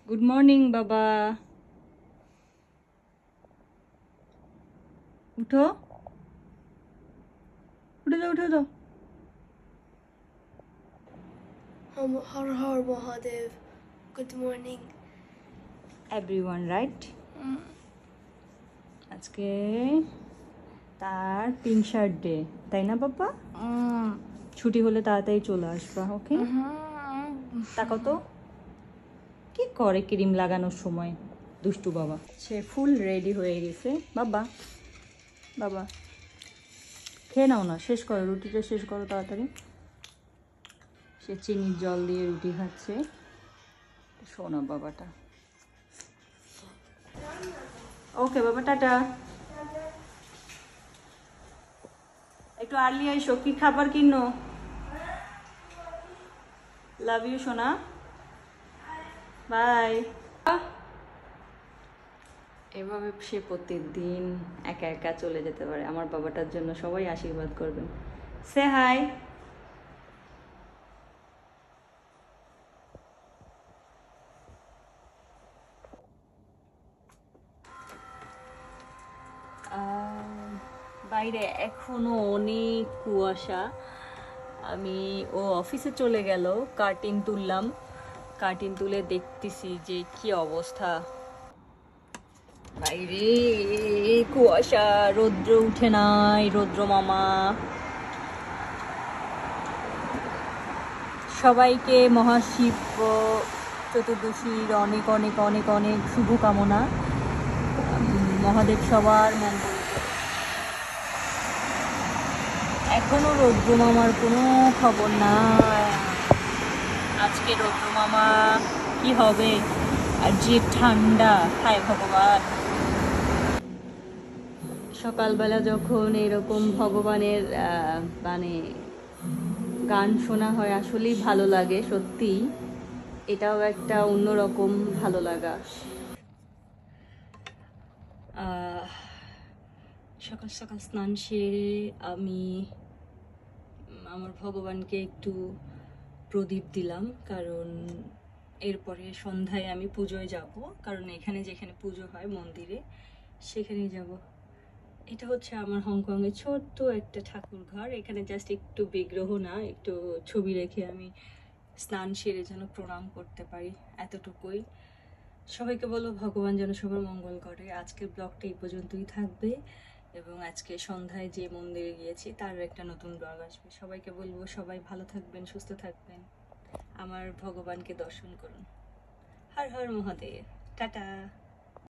Good morning বাবা। উঠো, উঠে যাও, উঠে যাও। Har Har Mahadev. Good morning. Everyone right. আজকে তার পিঙ্ক শার্ট ডে, তাই না বাবা? ছুটি হলে তাড়াতাড়ি চলে আসবা, ওকে? তাকাও তো কি করে ক্রিম লাগানোর সময়, দুষ্টু বাবা। সে ফুল রেডি হয়ে গেছে। বাবা বাবা খেয়ে নাও না, শেষ করো, রুটিটা শেষ করো তাড়াতাড়ি। সে চিনির জল দিয়ে রুটি খাচ্ছে। শোনো বাবাটা। ওকে বাবা, টাটা। একটু আর্লি আইসো, কি খাবার কিনো? লাভ ইউ সোনা, বাই। এভাবে সে প্রতিদিন একা একা চলে যেতে পারে। আমার বাবাটার জন্য সবাই আশীর্বাদ করবেন। সে হাই। বাইরে এখনো অনেক কুয়াশা। ও অফিসে চলে গেল, কার্টেন তুললাম। কার্টেন তুলে দেখতেছি যে কি অবস্থা বাইরে। কুয়াশা, রৌদ্র উঠে নাই, রৌদ্র মামা। সবাইকে মহাশিব চতুর্দশীর অনেক অনেক অনেক অনেক শুভকামনা। মহাদেব সবার মঙ্গল করে। এখনো রৌদ্র মামার কোনো খবর নাই। আজকে রৌদ্র মামা কি হবে? আর যে ঠান্ডা, হায় ভগবান। সকালবেলা যখন এরকম ভগবানের মানে গান শোনা হয়, আসলেই ভালো লাগে সত্যি। এটাও একটা অন্যরকম ভালো লাগা। সকাল সকাল স্নান সেরে আমি আমার ভগবানকে একটু প্রদীপ দিলাম, কারণ এরপরে সন্ধ্যায় আমি পুজোয় যাব। কারণ এখানে যেখানে পুজো হয় মন্দিরে, সেখানেই যাব। এটা হচ্ছে আমার হংকংয়ের ছোট্ট একটা ঠাকুর ঘর। এখানে জাস্ট একটু বিগ্রহ না, একটু ছবি রেখে আমি স্নান সেরে যেন প্রণাম করতে পারি, এতটুকুই। সবাইকে বলবো ভগবান যেন সবার মঙ্গল করে। আজকের ব্লগটা এই পর্যন্তই থাকবে, এবং আজকে সন্ধ্যায় যে মন্দিরে গিয়েছি তার একটা নতুন ব্লগ আসবে। সবাইকে বলবো সবাই ভালো থাকবেন, সুস্থ থাকবেন, আমার ভগবানকে দর্শন করুন। হর হর মহাদেব, টাটা।